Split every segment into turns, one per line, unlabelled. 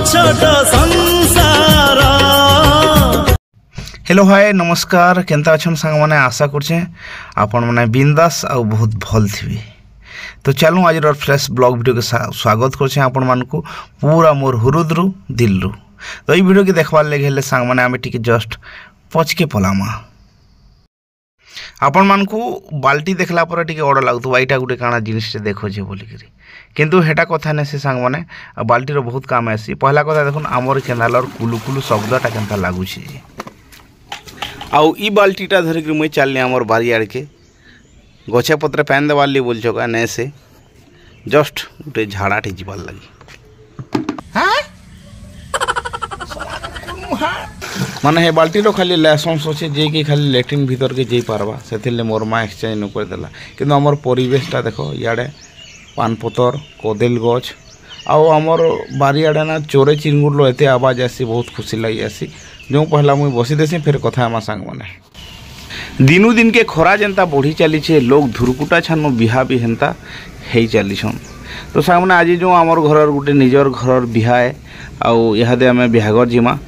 छोट संसार।
Hello hi नमस्कार केंता अच्छन सांग मैंने आशा करछे आपण मैंने बिंदास आ बहुत भल थी। तो चलूँ आज फ्रेश ब्लॉग वीडियो के स्वागत करछे आपण मानकू पूरा मोर हुरुद्रु दिलरु। तो ये वीडियो के देखबार लगे हेले सांग मैंने आमे टिके जस्ट पचके पलामा। आपण मानकू बाल्टी देखला पर टिके ऑर्डर लागतो एटा गुटे काना जिनिस देखो जे बोली करी किंतु हेटा कथा नै से सांग माने बाल्टीर बहुत काम आसी। पहला कथा देखुन आमर केनालर कुलु कुलु शब्दटा केनता लागुछि आउ ई बाल्टीटा धरिक मुई चलनी आमर बारी आड़ के गछे पत्रे पैन देवार ली बोल का ने से जस्ट गोटे झाड़ाटे जीवार लगी माने हे बाल्टीर खाली लाइसेंस अच्छे जे कि खाली लैट्रिन भीतर के जे पारबा से मोर माँ एक्सचेंज न करदेला किंतु आमर परिवेशटा देखो इे पान पतर कदेल गछ आमर बारियाड़े ना चोरे चिंगुड़ एत आवाज आसी बहुत खुशी लगी आसी जो पहला मुई बसी देसी फिर कथा आमा सांग मैंने दिनू दिन के खरा जेनता बढ़ी चली लोग धुरकुटा छानो बिहा भी हेन्ता हो चलीछन। तो सांग मैंने आज जो आमर घर गोटे निजर घर बिहा है आउ इहादे आम बिहागर जिमा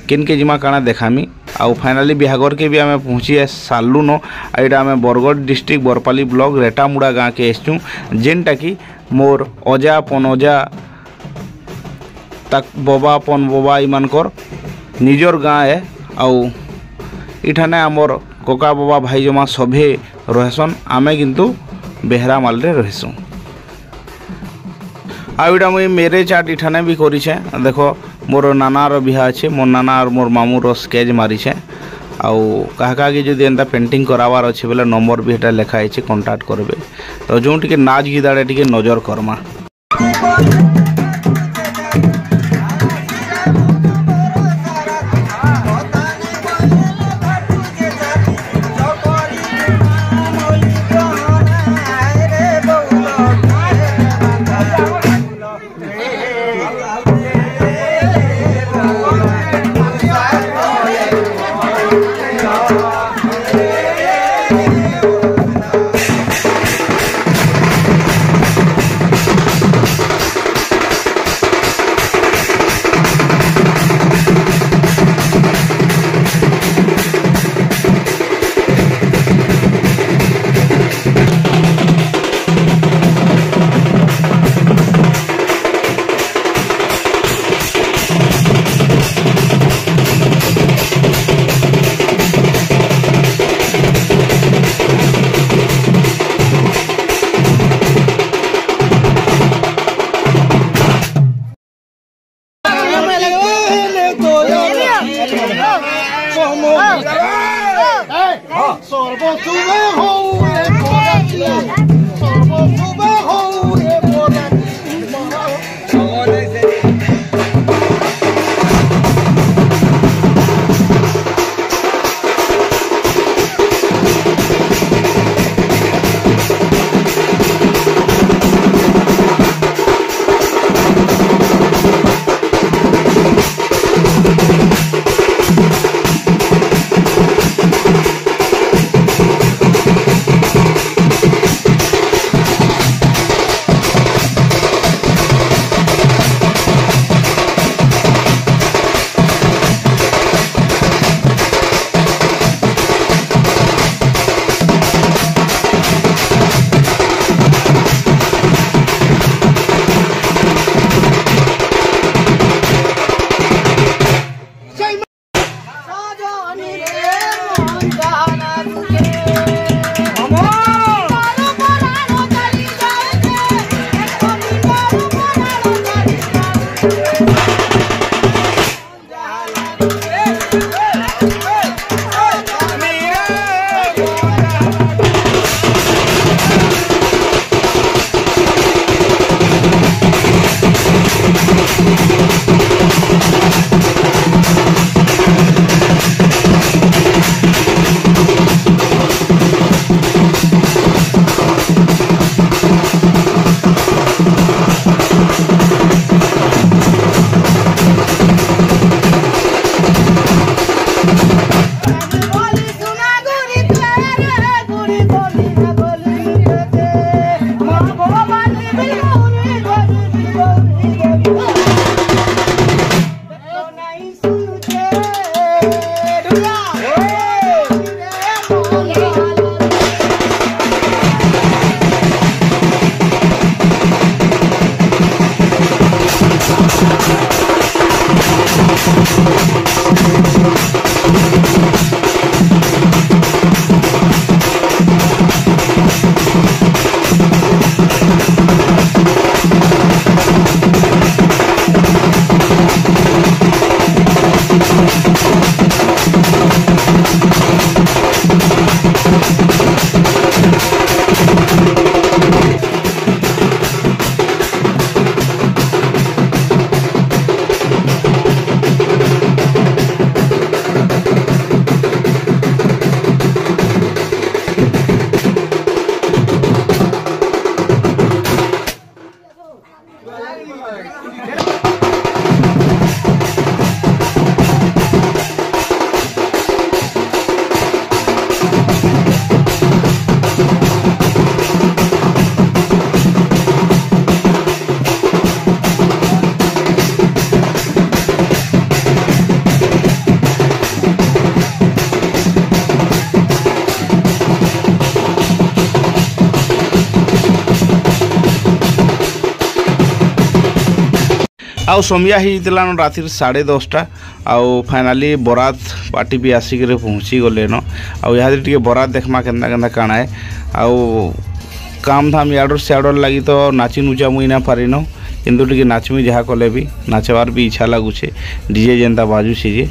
किन के जिमा काना देखामी आउ फाइनाली बिहागर के भी आम पहुँची सारू न यहाँ आम बरगढ़ डिस्ट्रिक्ट बरपाली ब्लॉक रेटामुड़ा गाँ के आसचु जेनटा कि मोर अजा पनजा तक बबा पन बबा इमानकर निजर गाँ है आउ इठाने आमर कका बाबा भाई जमा सभे रहसन आमे किंतु बेहरा माल रे रहसु। आउटा मुई मेरेज आर्ट इठाने भी करिछे देखो मोर नानार बिहा अच्छे मोर नाना और मोर मामूर स्केच मारिछे आउ क्या कि जदि एंता पेंटिंग करावार अच्छे बोले नंबर भी एटा लिखाई कांटाक्ट करबे। तो जो टिके नाच गिदाड़े टिके नजर करमा। आउ समिया होता राति 10:30 आउ फाइनाली बरात पार्टी भी आसिक पहुँची गले न आदि बरात देखमा केन्ता केन्ता काଣା है आउ काम धाम इाड़र सियाड़र लगी तो नाची नुचा मुई ना पारिन किंतु टी नाचमी जहाँ कले भी नाचबार भी इच्छा लगुचे डीजे जेनता बाजुचे जे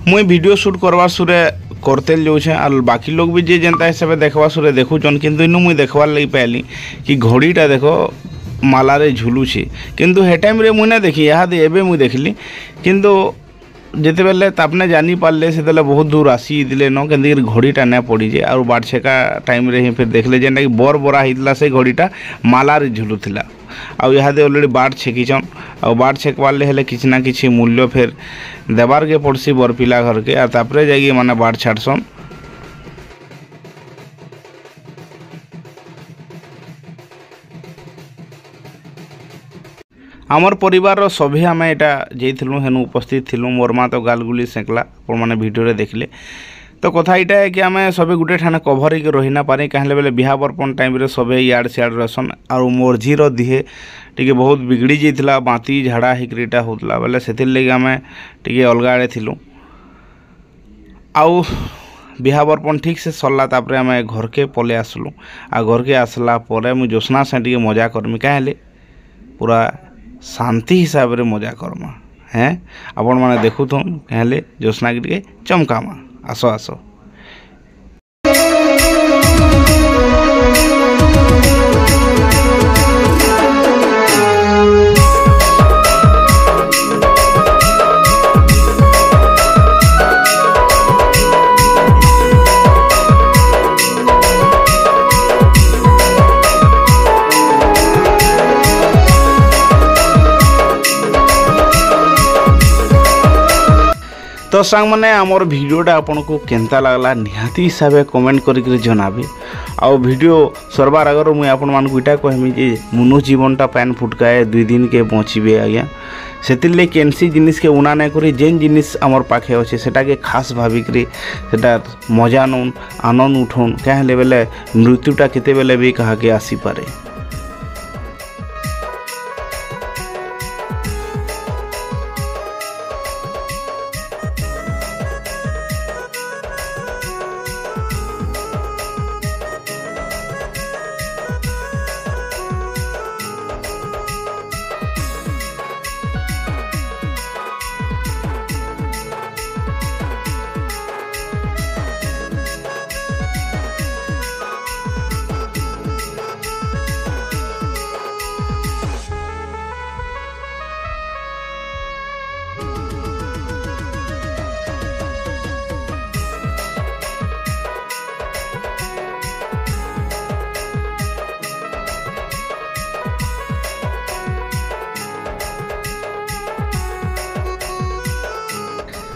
मुई वीडियो शूट करवार सुरे करते जाऊे और बाकी लोग भी जे जनता हिसाब देखवा सुरे देखुचन किंतु इनू मुई देखवार लगी पाइली कि घड़ीटा देखो मालारे झुलुचे किंतु हे टाइम रे मुई ना देखी यहाँ एबे मुई देखली किंतु जिते बेले तापने जानी पारे से बहुत दूर आसी दिले न के घड़ीटा ना पड़ीजे और बाट छेका टाइम रे ही फिर देखले जेनटा कि बर बरा होता से घड़ीटा मालारे झुलुला आउ इहादे अलरेडी बाट छेकीचन आ बाट छेकवाले हेले किछि ना किछि मूल्य फिर देवार के पड़सी बरपिला घर के आ तापरे जाइए माने बाट छाड़सन। आमर परिवार सभी आम यहाँ जाइलु हेनु उपस्थित थिलु मोर माँ तो गालगुली सेकला आपण मैंने भिडियो देखले तो कथा यहाँ है कि आम सब गोटे ठाने कभर हो रही ना पारे कहीं बेले बिहा बर्पण टाइम रे सब इयाड़ सियाड़ रहसन और मोर झीर दिहे टी बहुत बिगड़ी जाता बाती झाड़ा हिकरीटा होता बेले से लगे आम टी अलग आड़े थिलु आउ बिहा बर्पण ठीक से सरला तापर आम घर के पले आसलु आ घर के आसला मुझे जोशना से टी मजा करमी कहीं पूरा शांति हिसाब रे मजा करमा हैं आपण माने देखु तो कहले जोशना के चमकामा आसो आसो। तो सांग मैंने आमर भिडियोटा आपन को केंता लगला निहाती हिसाब से कमेंट करके जनाबे आउ भिडियो सरबार आगर मुझे आपण मानक इटा कहमी जे मनु जीवनटा पैन फुटकाए 2 दिन के बचिबे आज्ञा सेतिरले केनसी जिनिस के उना नहीं करी जेन जिनिस आमर पाखे अच्छे सेटाके खास भाविकी सेटा मजा नौन आनंद उठौन क्या बेले मृत्युटा केते बेले भी कहा के आसी पारे।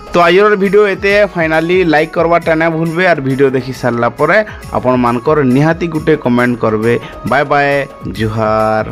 तो आजर वीडियो एते फाइनाली लाइक करवाटा ना भूलबे और वीडियो देखि सारला परे आपण मानकर निहाती गुटे कमेंट करबे। बाय बाय जुहार।